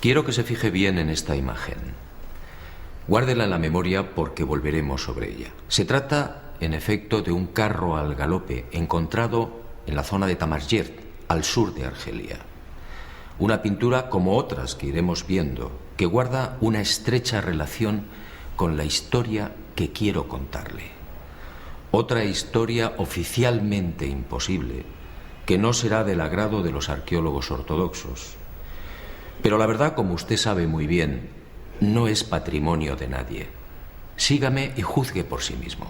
Quiero que se fije bien en esta imagen. Guárdela en la memoria porque volveremos sobre ella. Se trata, en efecto, de un carro al galope encontrado en la zona de Tamashgert, al sur de Argelia. Una pintura como otras que iremos viendo, que guarda una estrecha relación con la historia que quiero contarle. Otra historia oficialmente imposible, que no será del agrado de los arqueólogos ortodoxos. Pero la verdad, como usted sabe muy bien, no es patrimonio de nadie. Sígame y juzgue por sí mismo.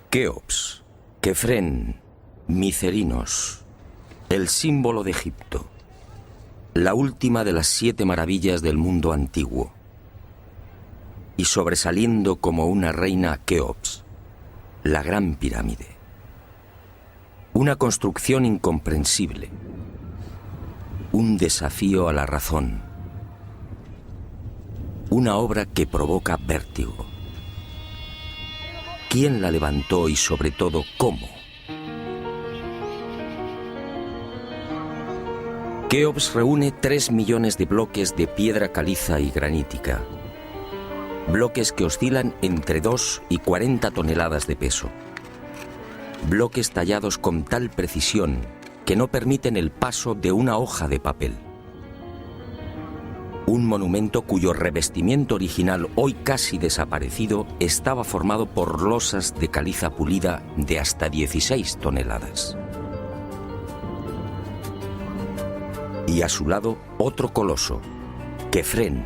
Keops, Kefren, Micerinos, el símbolo de Egipto, la última de las 7 maravillas del mundo antiguo, y sobresaliendo como una reina Keops, la Gran Pirámide. Una construcción incomprensible, un desafío a la razón, una obra que provoca vértigo. ¿Quién la levantó y, sobre todo, cómo? Keops reúne 3 millones de bloques de piedra caliza y granítica. Bloques que oscilan entre 2 y 40 toneladas de peso. Bloques tallados con tal precisión que no permiten el paso de una hoja de papel. Un monumento cuyo revestimiento original, hoy casi desaparecido, estaba formado por losas de caliza pulida de hasta 16 toneladas. Y a su lado, otro coloso, Kefren,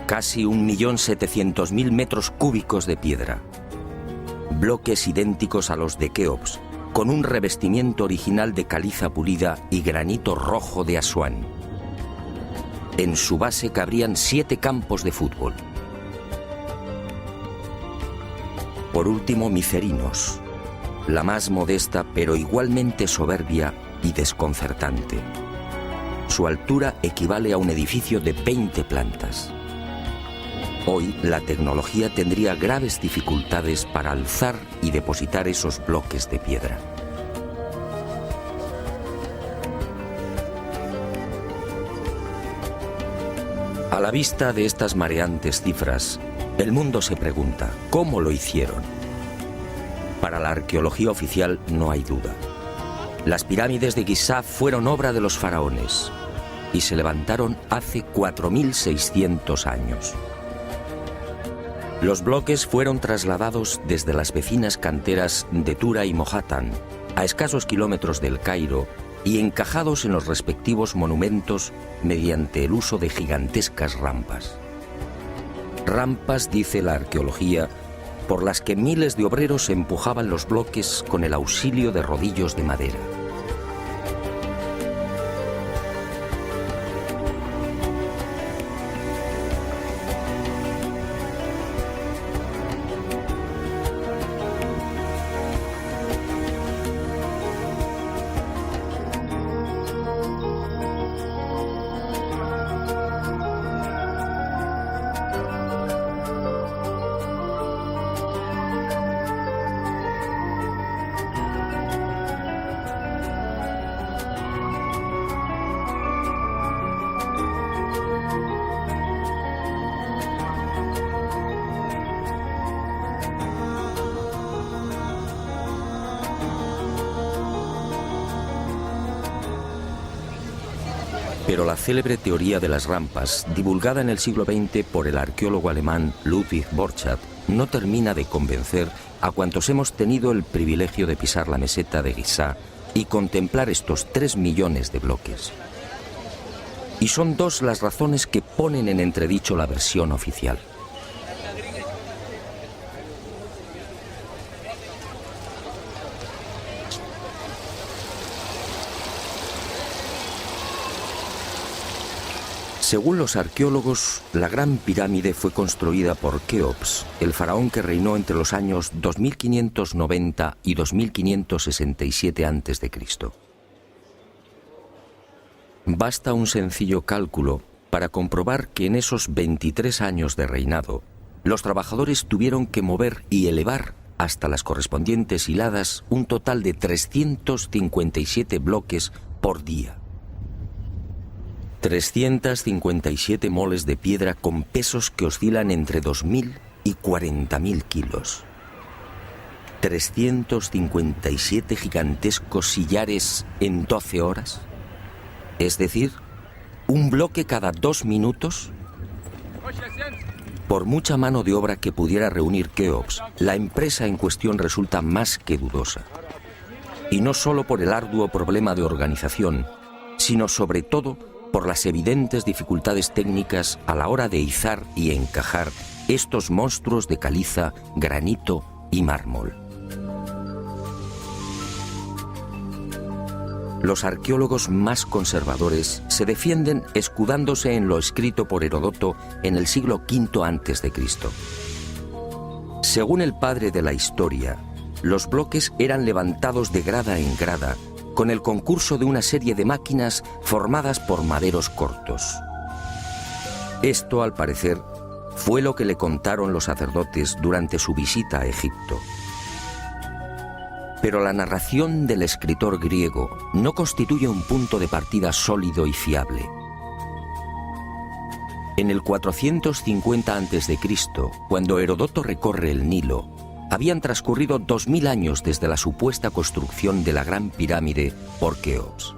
casi 1.700.000 metros cúbicos de piedra. Bloques idénticos a los de Keops, con un revestimiento original de caliza pulida y granito rojo de Asuán. En su base cabrían 7 campos de fútbol. Por último, Micerinos, la más modesta pero igualmente soberbia y desconcertante. Su altura equivale a un edificio de 20 plantas. Hoy la tecnología tendría graves dificultades para alzar y depositar esos bloques de piedra. A la vista de estas mareantes cifras, el mundo se pregunta, ¿cómo lo hicieron? Para la arqueología oficial no hay duda. Las pirámides de Giza fueron obra de los faraones y se levantaron hace 4.600 años. Los bloques fueron trasladados desde las vecinas canteras de Tura y Mohatan, a escasos kilómetros del Cairo, y encajados en los respectivos monumentos mediante el uso de gigantescas rampas. Rampas, dice la arqueología, por las que miles de obreros empujaban los bloques con el auxilio de rodillos de madera. Pero la célebre teoría de las rampas, divulgada en el siglo XX por el arqueólogo alemán Ludwig Borchardt, no termina de convencer a cuantos hemos tenido el privilegio de pisar la meseta de Giza y contemplar estos 3 millones de bloques. Y son dos las razones que ponen en entredicho la versión oficial. Según los arqueólogos, la Gran Pirámide fue construida por Keops, el faraón que reinó entre los años 2590 y 2567 a.C. Basta un sencillo cálculo para comprobar que en esos 23 años de reinado, los trabajadores tuvieron que mover y elevar hasta las correspondientes hiladas un total de 357 bloques por día. 357 moles de piedra con pesos que oscilan entre 2.000 y 40.000 kilos. 357 gigantescos sillares en 12 horas. Es decir, un bloque cada 2 minutos. Por mucha mano de obra que pudiera reunir Keops, la empresa en cuestión resulta más que dudosa. Y no solo por el arduo problema de organización, sino sobre todo por las evidentes dificultades técnicas a la hora de izar y encajar estos monstruos de caliza, granito y mármol. Los arqueólogos más conservadores se defienden escudándose en lo escrito por Heródoto en el siglo V a.C. Según el padre de la historia, los bloques eran levantados de grada en grada con el concurso de una serie de máquinas formadas por maderos cortos. Esto, al parecer, fue lo que le contaron los sacerdotes durante su visita a Egipto. Pero la narración del escritor griego no constituye un punto de partida sólido y fiable. En el 450 a.C., cuando Heródoto recorre el Nilo, habían transcurrido 2000 años desde la supuesta construcción de la Gran Pirámide por Keops.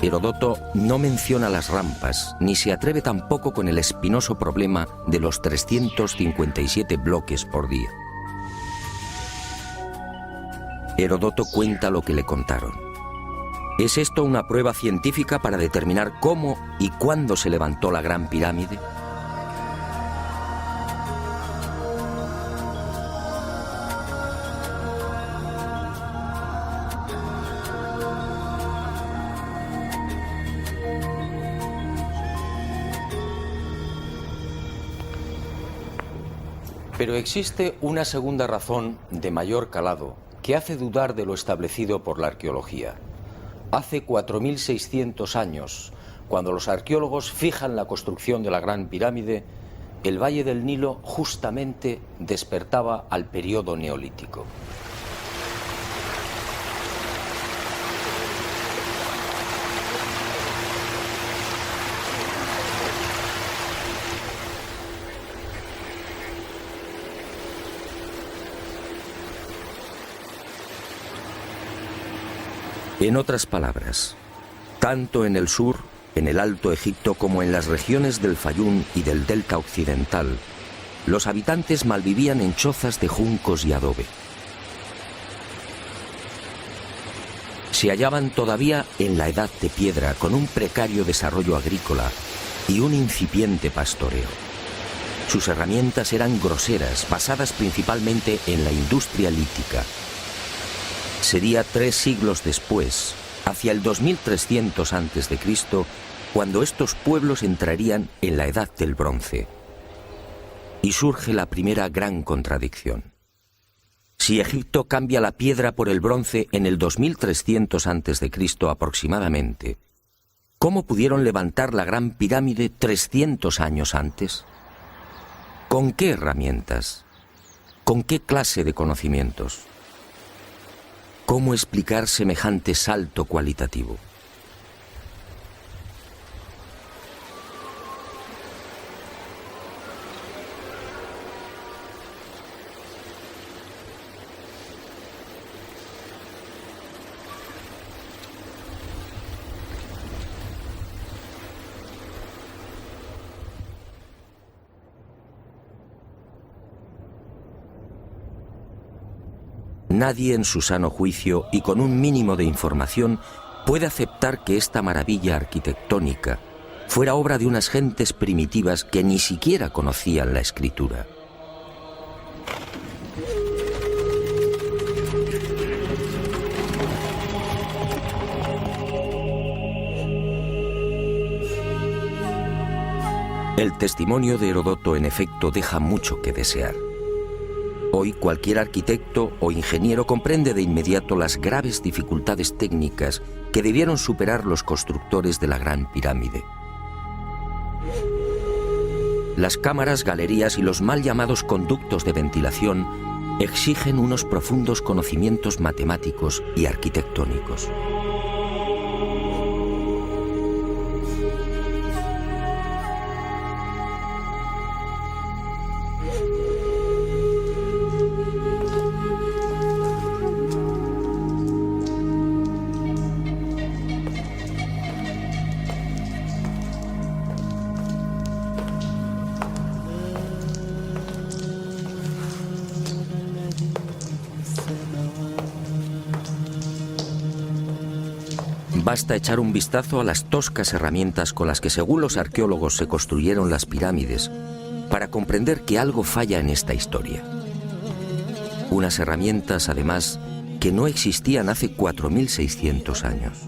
Heródoto no menciona las rampas, ni se atreve tampoco con el espinoso problema de los 357 bloques por día. Heródoto cuenta lo que le contaron. ¿Es esto una prueba científica para determinar cómo y cuándo se levantó la Gran Pirámide? Pero existe una segunda razón de mayor calado que hace dudar de lo establecido por la arqueología. Hace 4.600 años, cuando los arqueólogos fijan la construcción de la Gran Pirámide, el Valle del Nilo justamente despertaba al periodo neolítico. En otras palabras, tanto en el sur, en el Alto Egipto, como en las regiones del Fayum y del Delta Occidental, los habitantes malvivían en chozas de juncos y adobe. Se hallaban todavía en la Edad de Piedra, con un precario desarrollo agrícola y un incipiente pastoreo. Sus herramientas eran groseras, basadas principalmente en la industria lítica. Sería 3 siglos después, hacia el 2300 a.C., cuando estos pueblos entrarían en la Edad del Bronce. Y surge la primera gran contradicción. Si Egipto cambia la piedra por el bronce en el 2300 a.C. aproximadamente, ¿cómo pudieron levantar la Gran Pirámide 300 años antes? ¿Con qué herramientas? ¿Con qué clase de conocimientos? ¿Cómo explicar semejante salto cualitativo? Nadie en su sano juicio y con un mínimo de información puede aceptar que esta maravilla arquitectónica fuera obra de unas gentes primitivas que ni siquiera conocían la escritura. El testimonio de Heródoto, en efecto, deja mucho que desear. Hoy cualquier arquitecto o ingeniero comprende de inmediato las graves dificultades técnicas que debieron superar los constructores de la Gran Pirámide. Las cámaras, galerías y los mal llamados conductos de ventilación exigen unos profundos conocimientos matemáticos y arquitectónicos. Basta echar un vistazo a las toscas herramientas con las que, según los arqueólogos, se construyeron las pirámides para comprender que algo falla en esta historia. Unas herramientas, además, que no existían hace 4600 años.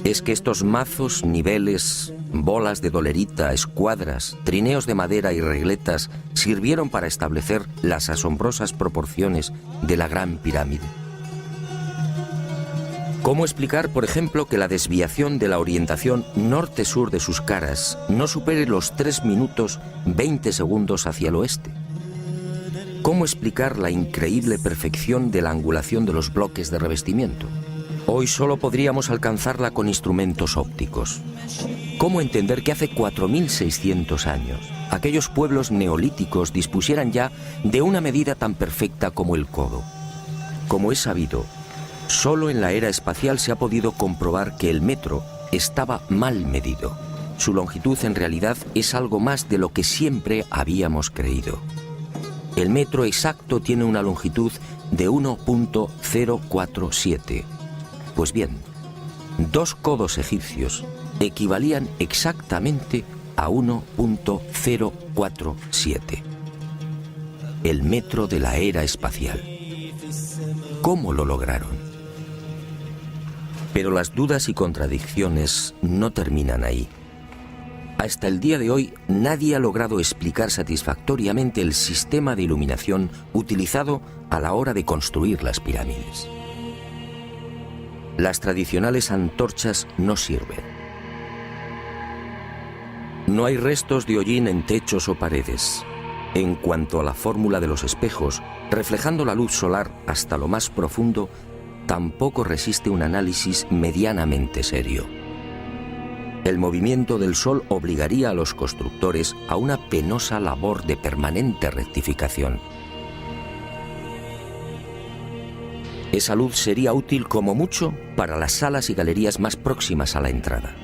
Es que estos mazos, niveles, bolas de dolerita, escuadras, trineos de madera y regletas sirvieron para establecer las asombrosas proporciones de la Gran Pirámide. ¿Cómo explicar, por ejemplo, que la desviación de la orientación norte-sur de sus caras no supere los 3 minutos 20 segundos hacia el oeste? ¿Cómo explicar la increíble perfección de la angulación de los bloques de revestimiento? Hoy solo podríamos alcanzarla con instrumentos ópticos. ¿Cómo entender que hace 4600 años aquellos pueblos neolíticos dispusieran ya de una medida tan perfecta como el codo? Como es sabido, solo en la era espacial se ha podido comprobar que el metro estaba mal medido. Su longitud en realidad es algo más de lo que siempre habíamos creído. El metro exacto tiene una longitud de 1.047. Pues bien, 2 codos egipcios equivalían exactamente a 1.047. El metro de la era espacial. ¿Cómo lo lograron? Pero las dudas y contradicciones no terminan ahí. Hasta el día de hoy, nadie ha logrado explicar satisfactoriamente el sistema de iluminación utilizado a la hora de construir las pirámides. Las tradicionales antorchas no sirven. No hay restos de hollín en techos o paredes. En cuanto a la fórmula de los espejos, reflejando la luz solar hasta lo más profundo, tampoco resiste un análisis medianamente serio. El movimiento del Sol obligaría a los constructores a una penosa labor de permanente rectificación. Esa luz sería útil como mucho para las salas y galerías más próximas a la entrada.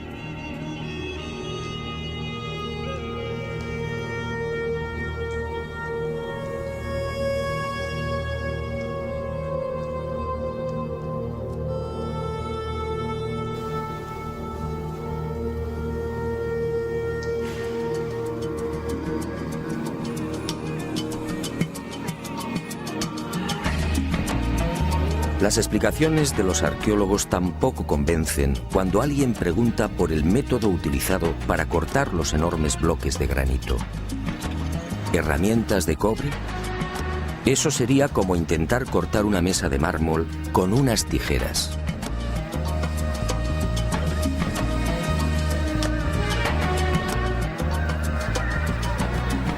Las explicaciones de los arqueólogos tampoco convencen cuando alguien pregunta por el método utilizado para cortar los enormes bloques de granito. ¿Herramientas de cobre? Eso sería como intentar cortar una mesa de mármol con unas tijeras.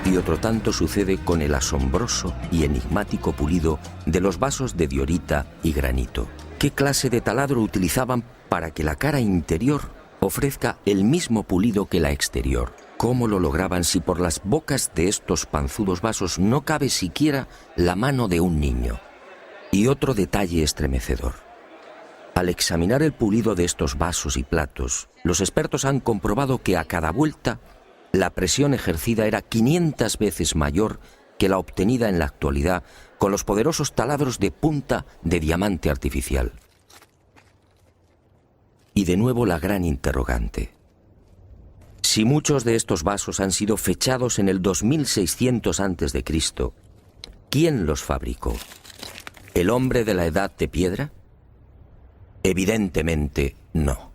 Y otro tanto sucede con el asombroso y enigmático pulido de los vasos de diorita y granito. ¿Qué clase de taladro utilizaban para que la cara interior ofrezca el mismo pulido que la exterior? ¿Cómo lo lograban si por las bocas de estos panzudos vasos no cabe siquiera la mano de un niño? Y otro detalle estremecedor. Al examinar el pulido de estos vasos y platos, los expertos han comprobado que a cada vuelta la presión ejercida era 500 veces mayor que la obtenida en la actualidad con los poderosos taladros de punta de diamante artificial. Y de nuevo la gran interrogante. Si muchos de estos vasos han sido fechados en el 2600 a.C., ¿quién los fabricó? ¿El hombre de la Edad de Piedra? Evidentemente no.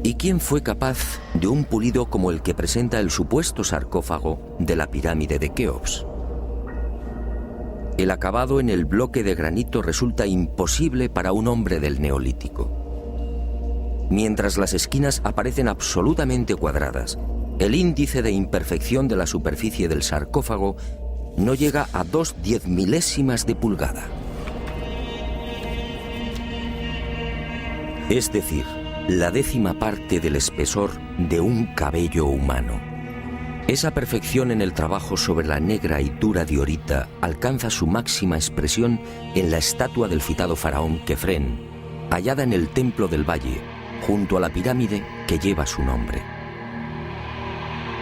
¿Y quién fue capaz de un pulido como el que presenta el supuesto sarcófago de la pirámide de Keops? El acabado en el bloque de granito resulta imposible para un hombre del Neolítico. Mientras las esquinas aparecen absolutamente cuadradas, el índice de imperfección de la superficie del sarcófago no llega a 2/10 de pulgada. Es decir, la 10ª parte del espesor de un cabello humano. Esa perfección en el trabajo sobre la negra y dura diorita alcanza su máxima expresión en la estatua del citado faraón Kefren, hallada en el Templo del Valle, junto a la pirámide que lleva su nombre.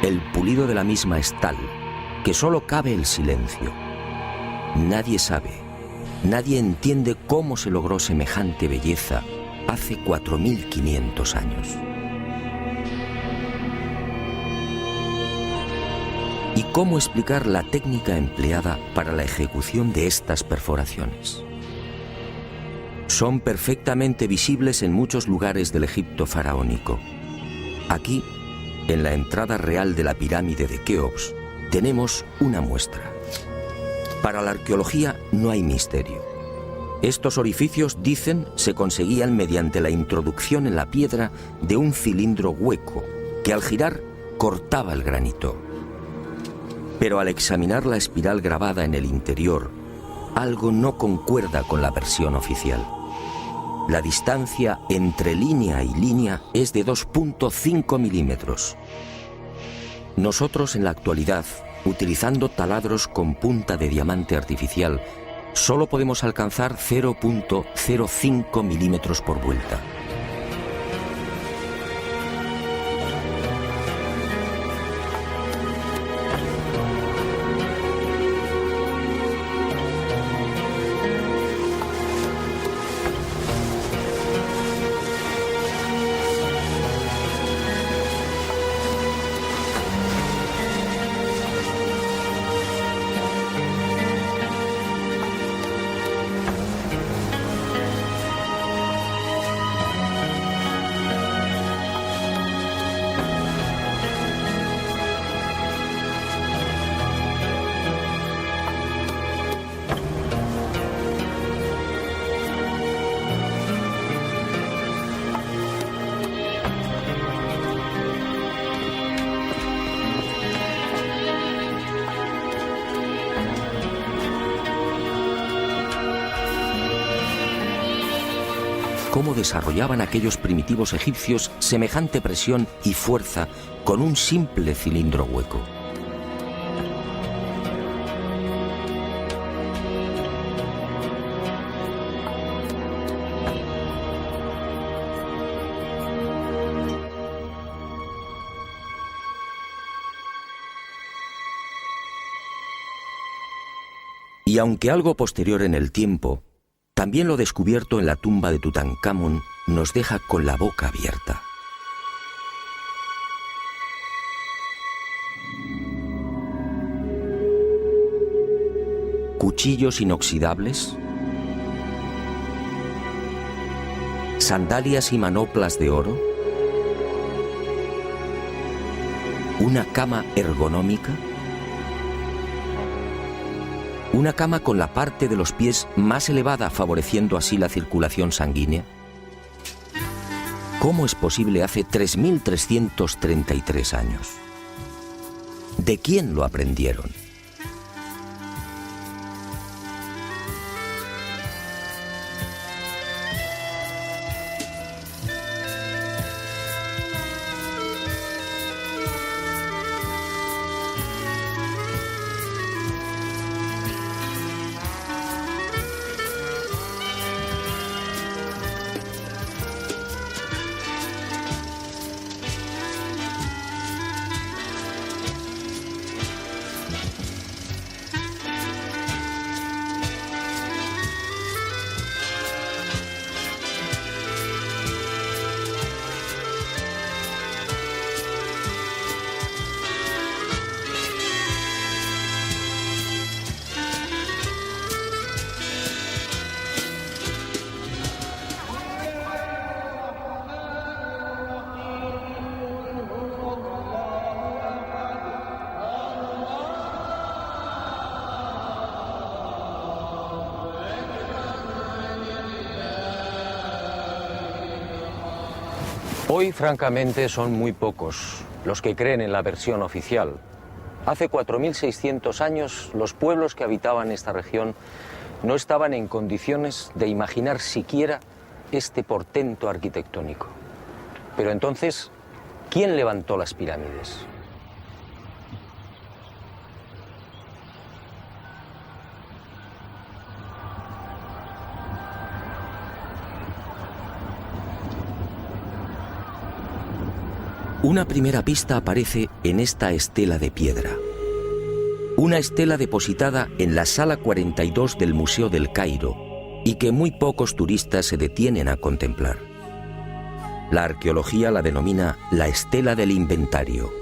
El pulido de la misma es tal que solo cabe el silencio. Nadie sabe, nadie entiende cómo se logró semejante belleza hace 4500 años. ¿Y cómo explicar la técnica empleada para la ejecución de estas perforaciones? Son perfectamente visibles en muchos lugares del Egipto faraónico. Aquí, en la entrada real de la pirámide de Keops, tenemos una muestra. Para la arqueología no hay misterio. Estos orificios, dicen, se conseguían mediante la introducción en la piedra de un cilindro hueco que al girar cortaba el granito. Pero al examinar la espiral grabada en el interior, algo no concuerda con la versión oficial. La distancia entre línea y línea es de 2,5 milímetros. Nosotros en la actualidad, utilizando taladros con punta de diamante artificial, solo podemos alcanzar 0,05 milímetros por vuelta. cómo desarrollaban aquellos primitivos egipcios semejante presión y fuerza con un simple cilindro hueco. Y aunque algo posterior en el tiempo, también lo descubierto en la tumba de Tutankamón nos deja con la boca abierta. Cuchillos inoxidables, sandalias y manoplas de oro, una cama ergonómica, una cama con la parte de los pies más elevada, favoreciendo así la circulación sanguínea. ¿Cómo es posible hace 3.333 años? ¿De quién lo aprendieron? Hoy, francamente, son muy pocos los que creen en la versión oficial. Hace 4.600 años, los pueblos que habitaban esta región no estaban en condiciones de imaginar siquiera este portento arquitectónico. Pero entonces, ¿quién levantó las pirámides? Una primera pista aparece en esta estela de piedra. Una estela depositada en la sala 42 del Museo del Cairo y que muy pocos turistas se detienen a contemplar. La arqueología la denomina la estela del inventario.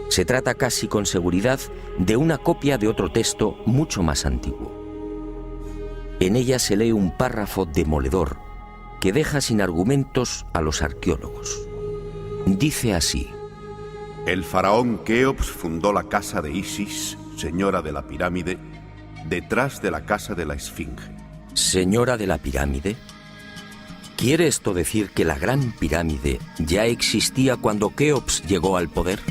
Se trata casi con seguridad de una copia de otro texto mucho más antiguo. En ella se lee un párrafo demoledor que deja sin argumentos a los arqueólogos. Dice así: el faraón Keops fundó la casa de Isis, señora de la pirámide, detrás de la casa de la Esfinge. ¿Señora de la pirámide? ¿Quiere esto decir que la Gran Pirámide ya existía cuando Keops llegó al poder?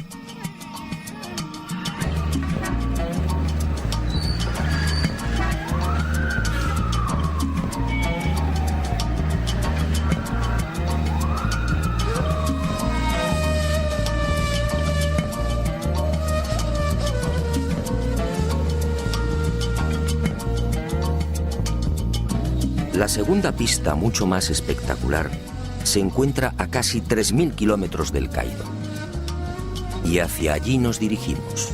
La segunda pista, mucho más espectacular, se encuentra a casi 3.000 kilómetros del Cairo. Y hacia allí nos dirigimos.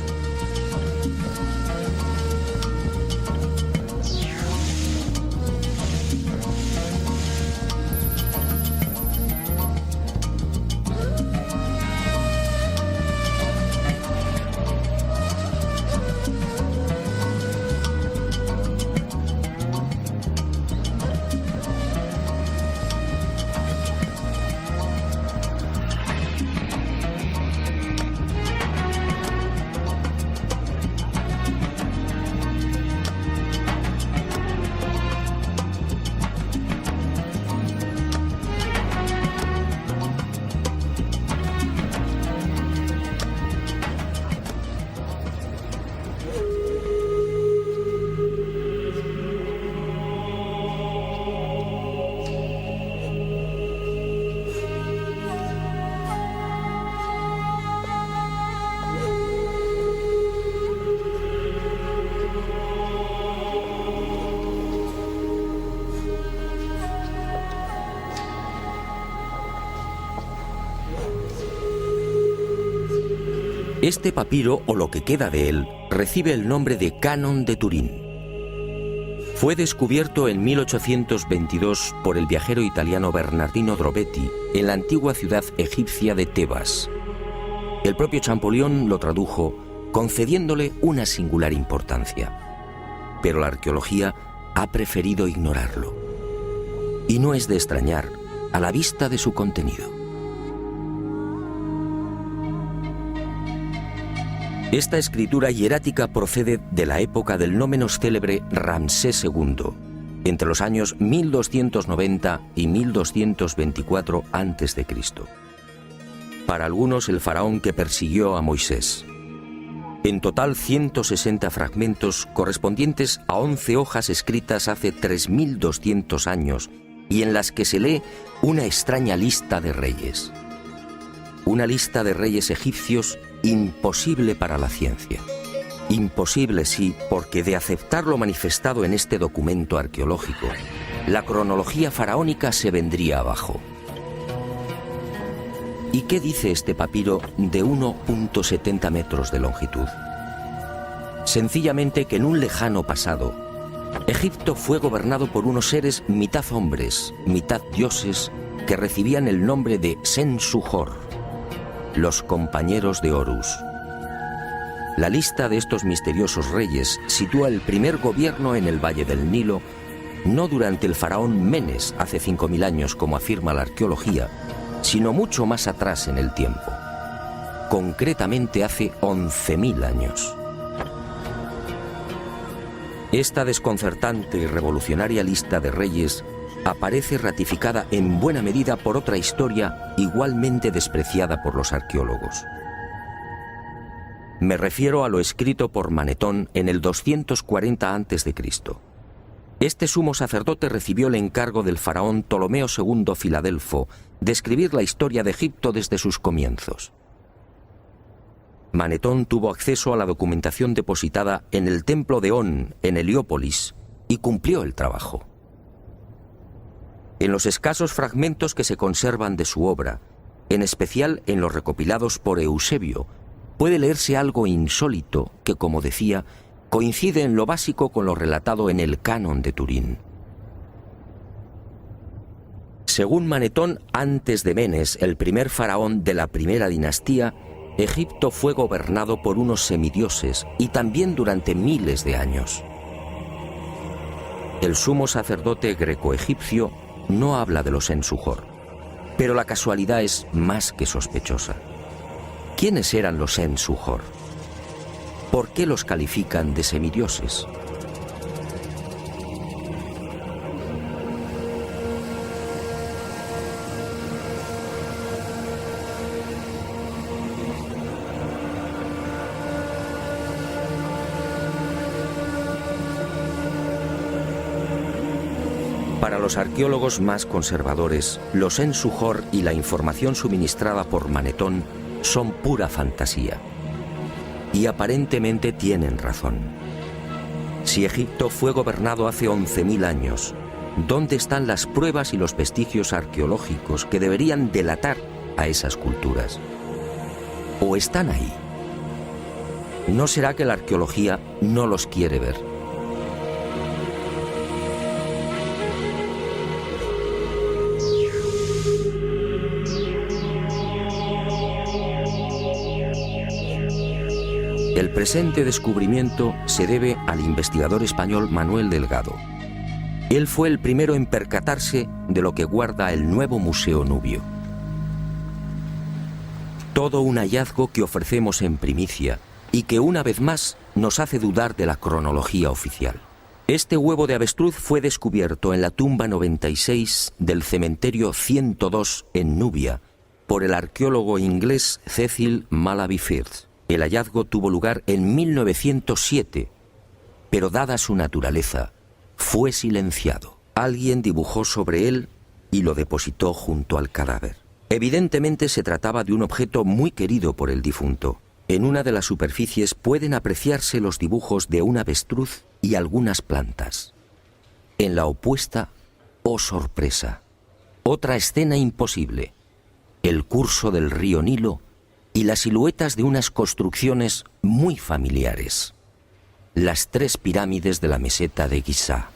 Este papiro, o lo que queda de él, recibe el nombre de Canon de Turín. Fue descubierto en 1822 por el viajero italiano Bernardino Drobetti en la antigua ciudad egipcia de Tebas. El propio Champollion lo tradujo, concediéndole una singular importancia. Pero la arqueología ha preferido ignorarlo. Y no es de extrañar a la vista de su contenido. Esta escritura hierática procede de la época del no menos célebre Ramsés II, entre los años 1290 y 1224 a.C. Para algunos, el faraón que persiguió a Moisés. En total, 160 fragmentos correspondientes a 11 hojas escritas hace 3200 años y en las que se lee una extraña lista de reyes. Una lista de reyes egipcios imposible para la ciencia. Imposible, sí, porque de aceptar lo manifestado en este documento arqueológico, la cronología faraónica se vendría abajo. ¿Y qué dice este papiro de 1,70 metros de longitud? Sencillamente que en un lejano pasado, Egipto fue gobernado por unos seres mitad hombres, mitad dioses, que recibían el nombre de Sensuhor, los compañeros de Horus. La lista de estos misteriosos reyes sitúa el primer gobierno en el Valle del Nilo, no durante el faraón Menes hace 5000 años, como afirma la arqueología, sino mucho más atrás en el tiempo, concretamente hace 11.000 años. Esta desconcertante y revolucionaria lista de reyes aparece ratificada en buena medida por otra historia igualmente despreciada por los arqueólogos. Me refiero a lo escrito por Manetón en el 240 a.C. Este sumo sacerdote recibió el encargo del faraón Ptolomeo II Filadelfo de escribir la historia de Egipto desde sus comienzos. Manetón tuvo acceso a la documentación depositada en el templo de On, en Heliópolis, y cumplió el trabajo. En los escasos fragmentos que se conservan de su obra, en especial en los recopilados por Eusebio, puede leerse algo insólito que, como decía, coincide en lo básico con lo relatado en el Canon de Turín. Según Manetón, antes de Menes, el primer faraón de la primera dinastía, Egipto fue gobernado por unos semidioses y también durante miles de años. El sumo sacerdote greco-egipcio no habla de los Sensuhor, pero la casualidad es más que sospechosa. ¿Quiénes eran los Sensuhor? ¿Por qué los califican de semidioses? Para los arqueólogos más conservadores, los Sensuhor y la información suministrada por Manetón son pura fantasía. Y aparentemente tienen razón. Si Egipto fue gobernado hace 11.000 años, ¿dónde están las pruebas y los vestigios arqueológicos que deberían delatar a esas culturas? ¿O están ahí? ¿No será que la arqueología no los quiere ver? El presente descubrimiento se debe al investigador español Manuel Delgado. Él fue el primero en percatarse de lo que guarda el nuevo Museo Nubio. Todo un hallazgo que ofrecemos en primicia y que una vez más nos hace dudar de la cronología oficial. Este huevo de avestruz fue descubierto en la tumba 96 del cementerio 102 en Nubia por el arqueólogo inglés Cecil Malaby Firth. El hallazgo tuvo lugar en 1907, pero dada su naturaleza, fue silenciado. Alguien dibujó sobre él y lo depositó junto al cadáver. Evidentemente se trataba de un objeto muy querido por el difunto. En una de las superficies pueden apreciarse los dibujos de un avestruz y algunas plantas. En la opuesta, oh sorpresa, otra escena imposible: el curso del río Nilo y las siluetas de unas construcciones muy familiares. Las 3 pirámides de la meseta de Giza.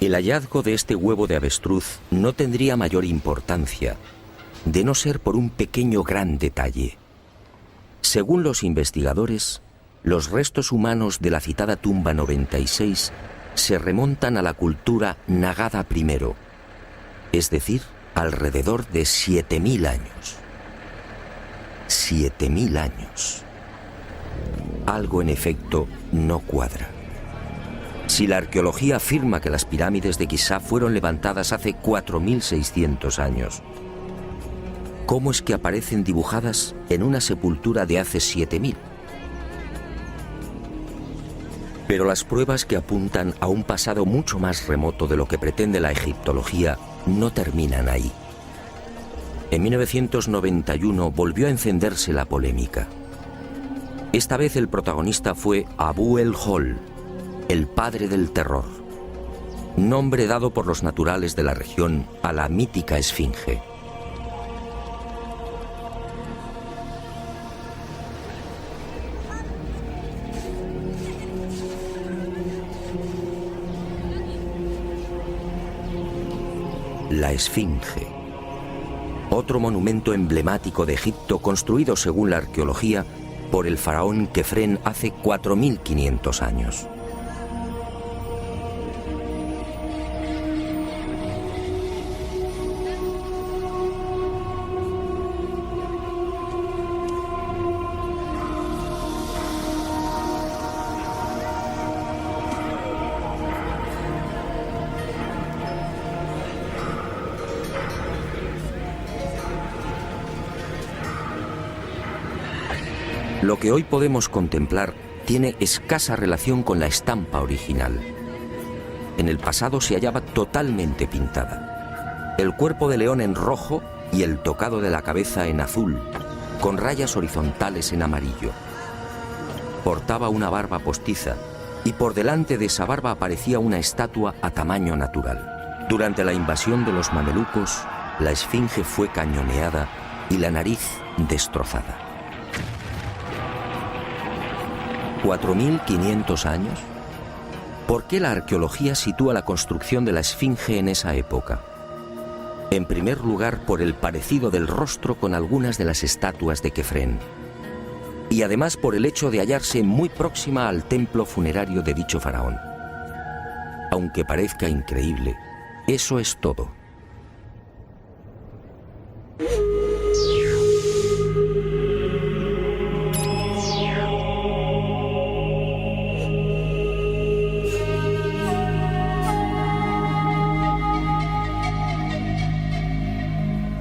El hallazgo de este huevo de avestruz no tendría mayor importancia, de no ser por un pequeño gran detalle. Según los investigadores, los restos humanos de la citada tumba 96 se remontan a la cultura Nagada I, es decir, alrededor de 7000 años. 7000 años. Algo en efecto no cuadra. Si la arqueología afirma que las pirámides de Giza fueron levantadas hace 4600 años, ¿cómo es que aparecen dibujadas en una sepultura de hace 7000? Pero las pruebas que apuntan a un pasado mucho más remoto de lo que pretende la egiptología no terminan ahí. En 1991 volvió a encenderse la polémica. Esta vez el protagonista fue Abu el-Hol, el padre del terror, nombre dado por los naturales de la región a la mítica esfinge. La esfinge, otro monumento emblemático de Egipto construido según la arqueología por el faraón Kefren hace 4500 años. Lo que hoy podemos contemplar tiene escasa relación con la estampa original. En el pasado se hallaba totalmente pintada. El cuerpo de león en rojo y el tocado de la cabeza en azul, con rayas horizontales en amarillo. Portaba una barba postiza y por delante de esa barba aparecía una estatua a tamaño natural. Durante la invasión de los mamelucos, la esfinge fue cañoneada y la nariz destrozada. ¿4500 años? ¿Por qué la arqueología sitúa la construcción de la esfinge en esa época? En primer lugar, por el parecido del rostro con algunas de las estatuas de Kefren. Y además por el hecho de hallarse muy próxima al templo funerario de dicho faraón. Aunque parezca increíble, eso es todo.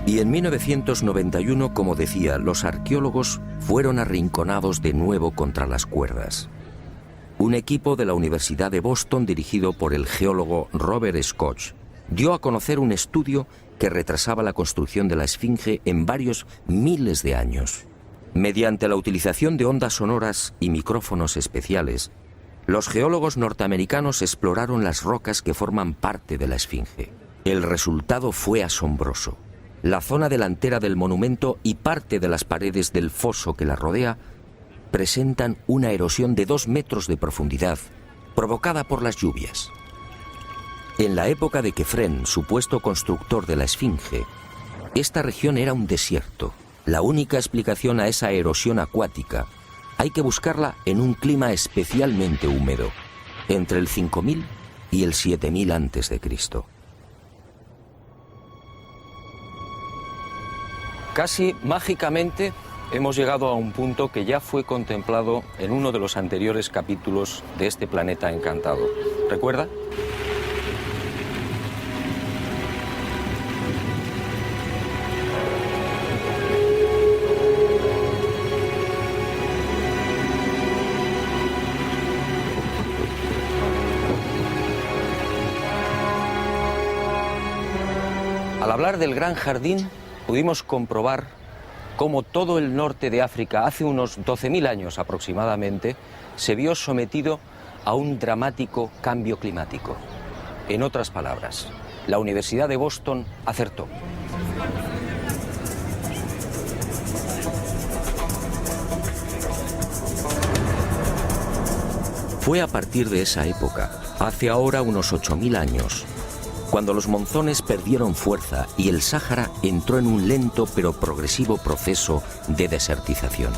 Y en 1991, como decía, los arqueólogos fueron arrinconados de nuevo contra las cuerdas. Un equipo de la Universidad de Boston, dirigido por el geólogo Robert Scott, dio a conocer un estudio que retrasaba la construcción de la esfinge en varios miles de años. Mediante la utilización de ondas sonoras y micrófonos especiales, los geólogos norteamericanos exploraron las rocas que forman parte de la esfinge. El resultado fue asombroso. La zona delantera del monumento y parte de las paredes del foso que la rodea presentan una erosión de 2 metros de profundidad provocada por las lluvias. En la época de Kefren, supuesto constructor de la esfinge, esta región era un desierto. La única explicación a esa erosión acuática hay que buscarla en un clima especialmente húmedo, entre el 5000 y el 7000 a.C. Casi mágicamente hemos llegado a un punto que ya fue contemplado en uno de los anteriores capítulos de este planeta encantado. ¿Recuerda? Al hablar del Gran Jardín, pudimos comprobar cómo todo el norte de África, hace unos 12.000 años aproximadamente, se vio sometido a un dramático cambio climático. En otras palabras, la Universidad de Boston acertó. Fue a partir de esa época, hace ahora unos 8000 años, cuando los monzones perdieron fuerza y el Sáhara entró en un lento pero progresivo proceso de desertización.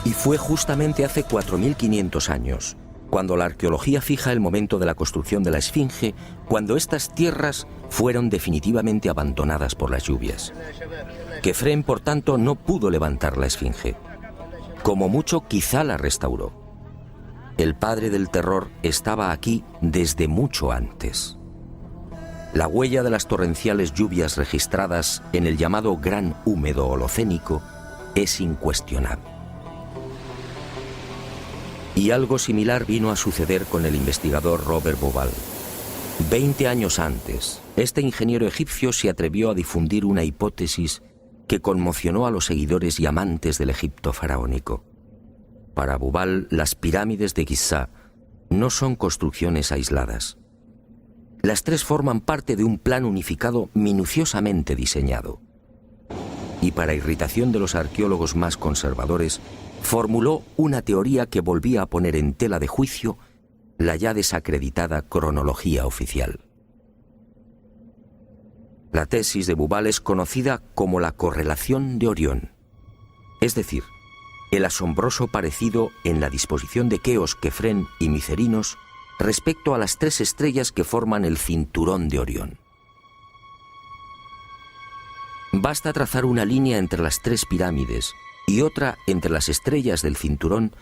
Y fue justamente hace 4500 años, cuando la arqueología fija el momento de la construcción de la Esfinge, cuando estas tierras fueron definitivamente abandonadas por las lluvias. Kefren, por tanto, no pudo levantar la Esfinge. Como mucho, quizá la restauró. El padre del terror estaba aquí desde mucho antes. La huella de las torrenciales lluvias registradas en el llamado Gran Húmedo Holocénico es incuestionable. Y algo similar vino a suceder con el investigador Robert Bauval. 20 años antes, este ingeniero egipcio se atrevió a difundir una hipótesis que conmocionó a los seguidores y amantes del Egipto faraónico. Para Bauval, las pirámides de Giza no son construcciones aisladas. Las tres forman parte de un plan unificado minuciosamente diseñado. Y para irritación de los arqueólogos más conservadores, formuló una teoría que volvía a poner en tela de juicio la ya desacreditada cronología oficial. La tesis de Bauval es conocida como la correlación de Orión, es decir, el asombroso parecido en la disposición de Keos, Kefren y Micerinos respecto a las tres estrellas que forman el cinturón de Orión. Basta trazar una línea entre las tres pirámides y otra entre las estrellas del cinturón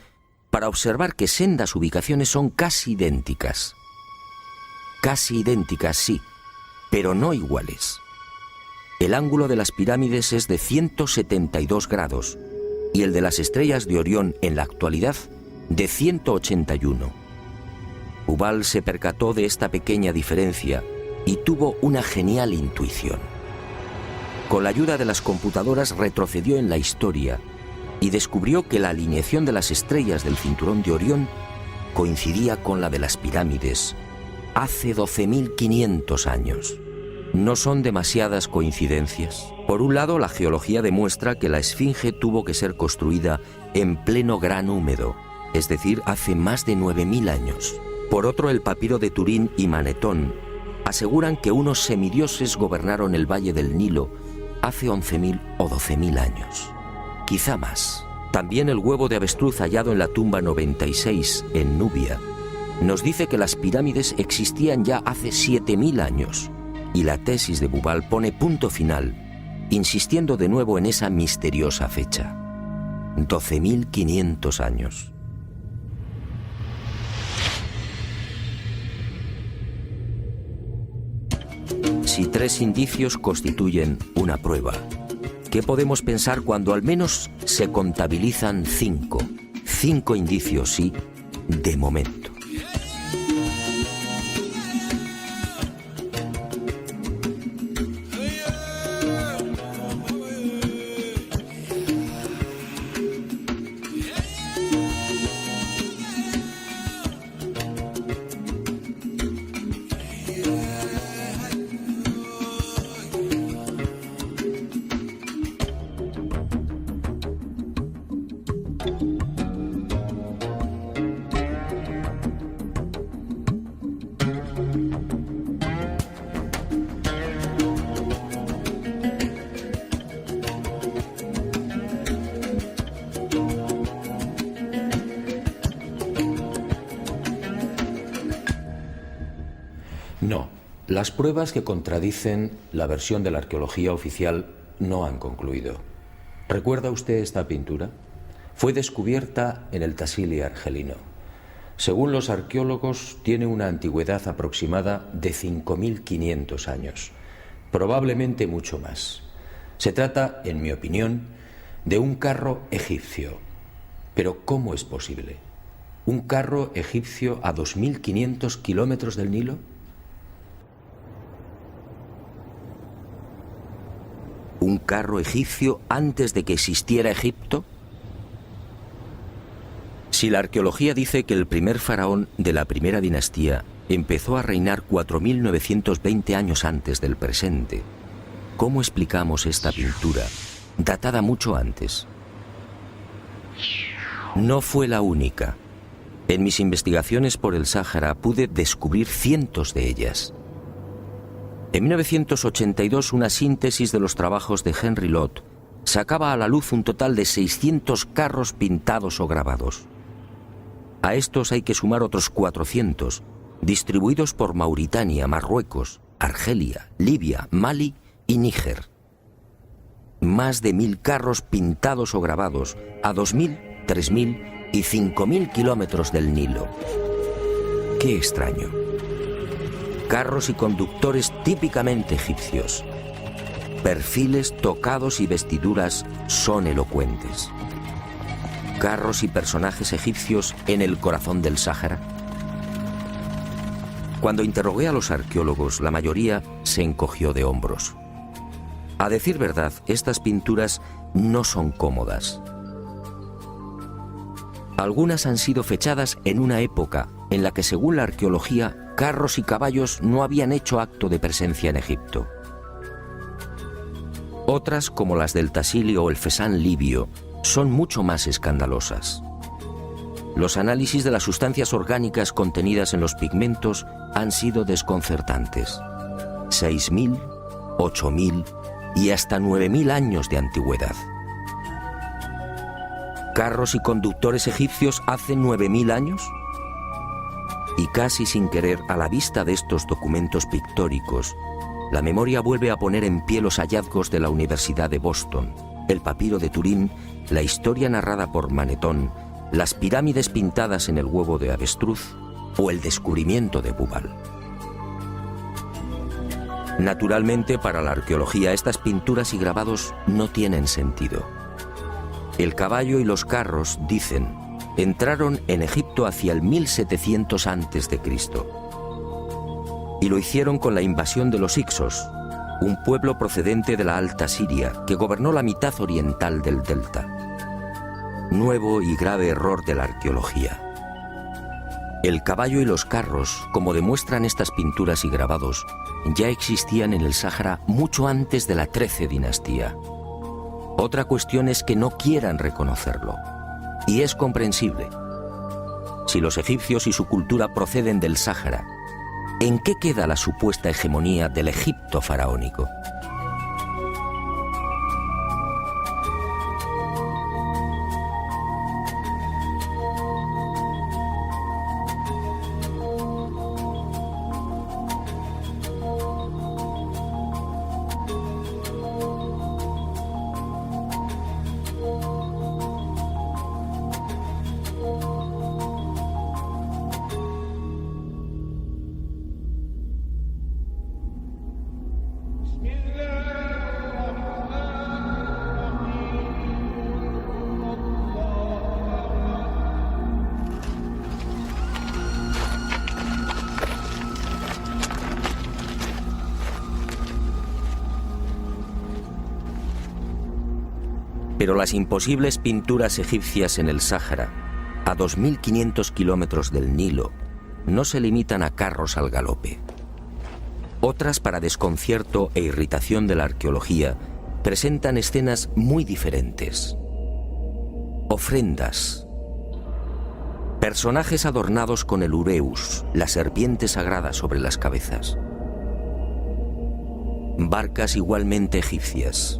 para observar que sendas ubicaciones son casi idénticas. Casi idénticas, sí, pero no iguales. El ángulo de las pirámides es de 172 grados y el de las estrellas de Orión en la actualidad de 181. Bauval se percató de esta pequeña diferencia y tuvo una genial intuición. Con la ayuda de las computadoras retrocedió en la historia y descubrió que la alineación de las estrellas del cinturón de Orión coincidía con la de las pirámides hace 12.500 años. ¿No son demasiadas coincidencias? Por un lado, la geología demuestra que la Esfinge tuvo que ser construida en pleno Gran Húmedo, es decir, hace más de 9.000 años. Por otro, el papiro de Turín y Manetón aseguran que unos semidioses gobernaron el valle del Nilo hace 11.000 o 12.000 años. Quizá más. También el huevo de avestruz hallado en la tumba 96 en Nubia nos dice que las pirámides existían ya hace 7.000 años. Y la tesis de Bauval pone punto final, insistiendo de nuevo en esa misteriosa fecha. 12.500 años. Si tres indicios constituyen una prueba, ¿qué podemos pensar cuando al menos se contabilizan 5? 5 indicios, sí, de momento. No, las pruebas que contradicen la versión de la arqueología oficial no han concluido. ¿Recuerda usted esta pintura? Fue descubierta en el Tassili argelino. Según los arqueólogos, tiene una antigüedad aproximada de 5.500 años, probablemente mucho más. Se trata, en mi opinión, de un carro egipcio. Pero ¿cómo es posible? ¿Un carro egipcio a 2.500 kilómetros del Nilo? ¿Un carro egipcio antes de que existiera Egipto? Si la arqueología dice que el primer faraón de la primera dinastía empezó a reinar 4.920 años antes del presente, ¿cómo explicamos esta pintura, datada mucho antes? No fue la única. En mis investigaciones por el Sáhara pude descubrir cientos de ellas. En 1982, una síntesis de los trabajos de Henry Lott sacaba a la luz un total de 600 carros pintados o grabados. A estos hay que sumar otros 400, distribuidos por Mauritania, Marruecos, Argelia, Libia, Mali y Níger. Más de 1000 carros pintados o grabados a 2000, 3000 y 5000 kilómetros del Nilo. ¡Qué extraño! Carros y conductores típicamente egipcios. Perfiles, tocados y vestiduras son elocuentes. Carros y personajes egipcios en el corazón del Sáhara. Cuando interrogué a los arqueólogos, la mayoría se encogió de hombros. A decir verdad, estas pinturas no son cómodas. Algunas han sido fechadas en una época en la que, según la arqueología, carros y caballos no habían hecho acto de presencia en Egipto. Otras, como las del Tassili o el Fesán libio, son mucho más escandalosas. Los análisis de las sustancias orgánicas contenidas en los pigmentos han sido desconcertantes. 6.000, 8.000 y hasta 9.000 años de antigüedad. ¿Carros y conductores egipcios hace 9.000 años? Y casi sin querer, a la vista de estos documentos pictóricos, la memoria vuelve a poner en pie los hallazgos de la Universidad de Boston, el papiro de Turín, la historia narrada por Manetón, las pirámides pintadas en el huevo de avestruz o el descubrimiento de Bubal. Naturalmente, para la arqueología, estas pinturas y grabados no tienen sentido. El caballo y los carros, dicen, entraron en Egipto hacia el 1700 a.C. y lo hicieron con la invasión de los Hicsos, un pueblo procedente de la Alta Siria que gobernó la mitad oriental del delta. Nuevo y grave error de la arqueología. El caballo y los carros, como demuestran estas pinturas y grabados, ya existían en el Sáhara mucho antes de la XIII dinastía. Otra cuestión es que no quieran reconocerlo, y es comprensible. Si los egipcios y su cultura proceden del Sáhara, ¿en qué queda la supuesta hegemonía del Egipto faraónico? Pero las imposibles pinturas egipcias en el Sáhara, a 2.500 kilómetros del Nilo, no se limitan a carros al galope. Otras, para desconcierto e irritación de la arqueología, presentan escenas muy diferentes. Ofrendas. Personajes adornados con el ureus, la serpiente sagrada sobre las cabezas. Barcas igualmente egipcias.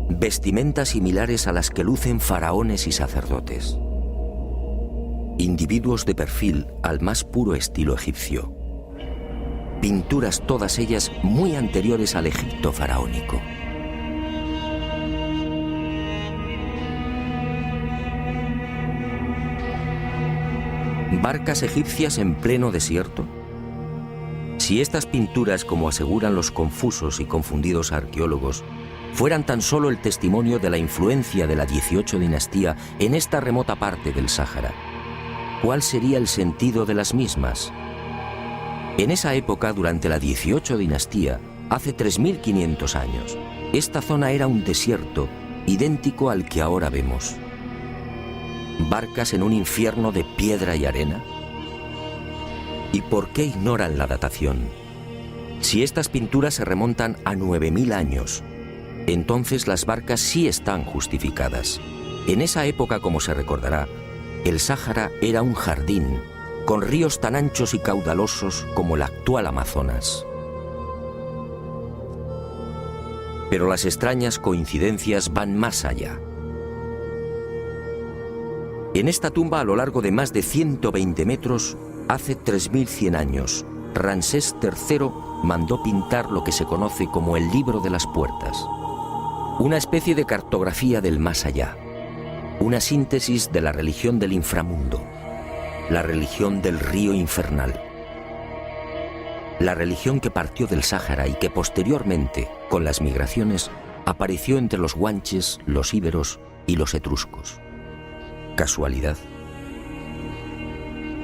Vestimentas similares a las que lucen faraones y sacerdotes. Individuos de perfil al más puro estilo egipcio. Pinturas todas ellas muy anteriores al Egipto faraónico. ¿Barcas egipcias en pleno desierto? Si estas pinturas, como aseguran los confusos y confundidos arqueólogos, fueran tan solo el testimonio de la influencia de la XVIII dinastía en esta remota parte del Sáhara, ¿cuál sería el sentido de las mismas? En esa época, durante la XVIII dinastía, hace 3.500 años, esta zona era un desierto idéntico al que ahora vemos. ¿Barcas en un infierno de piedra y arena? ¿Y por qué ignoran la datación? Si estas pinturas se remontan a 9.000 años, entonces las barcas sí están justificadas. En esa época, como se recordará, El Sáhara era un jardín, con ríos tan anchos y caudalosos como el actual Amazonas. Pero las extrañas coincidencias van más allá. En esta tumba, a lo largo de más de 120 metros, hace 3100 años, Ramsés III mandó pintar lo que se conoce como el Libro de las Puertas, una especie de cartografía del más allá, una síntesis de la religión del inframundo, la religión del río infernal, la religión que partió del Sáhara y que posteriormente, con las migraciones, apareció entre los guanches, los íberos y los etruscos. ¿Casualidad?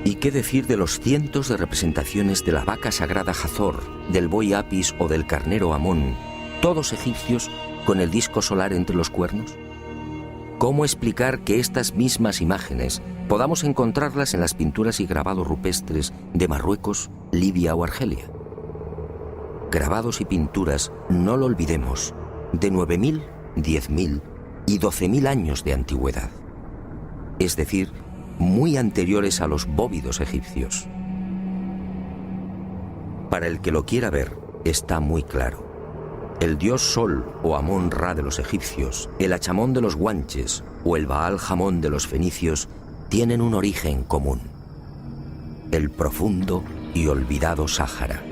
¿Y qué decir de los cientos de representaciones de la vaca sagrada Hathor, del buey Apis o del carnero Amón, todos egipcios con el disco solar entre los cuernos? ¿Cómo explicar que estas mismas imágenes podamos encontrarlas en las pinturas y grabados rupestres de Marruecos, Libia o Argelia? Grabados y pinturas, no lo olvidemos, de 9.000, 10.000 y 12.000 años de antigüedad, es decir, muy anteriores a los bóvidos egipcios. Para el que lo quiera ver, está muy claro. El dios Sol o Amón-Ra de los egipcios, el Achamón de los guanches o el Baal-Jamón de los fenicios tienen un origen común: el profundo y olvidado Sáhara.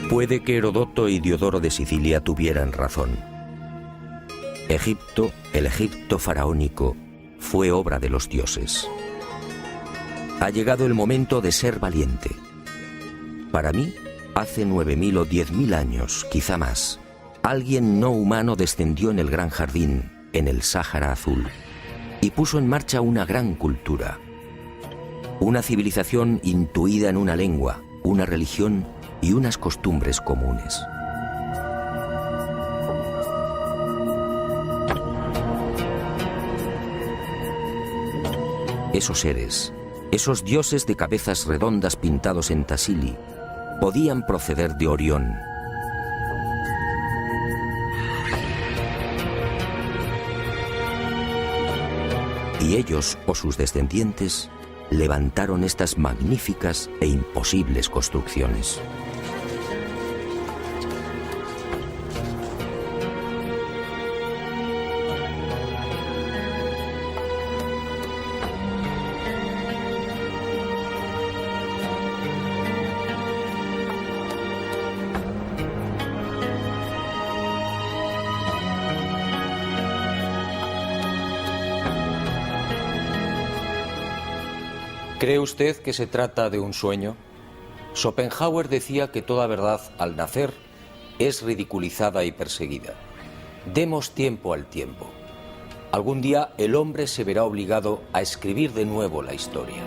Puede que Herodoto y Diodoro de Sicilia tuvieran razón. Egipto, el Egipto faraónico, fue obra de los dioses. Ha llegado el momento de ser valiente. Para mí, hace 9.000 o 10.000 años, quizá más, alguien no humano descendió en el gran jardín, en el Sáhara azul, y puso en marcha una gran cultura. Una civilización intuida en una lengua, una religión y unas costumbres comunes. Esos seres, esos dioses de cabezas redondas pintados en Tassili, podían proceder de Orión. Y ellos, o sus descendientes, levantaron estas magníficas e imposibles construcciones. ¿Cree usted que se trata de un sueño? Schopenhauer decía que toda verdad, al nacer, es ridiculizada y perseguida. Demos tiempo al tiempo. Algún día el hombre se verá obligado a escribir de nuevo la historia.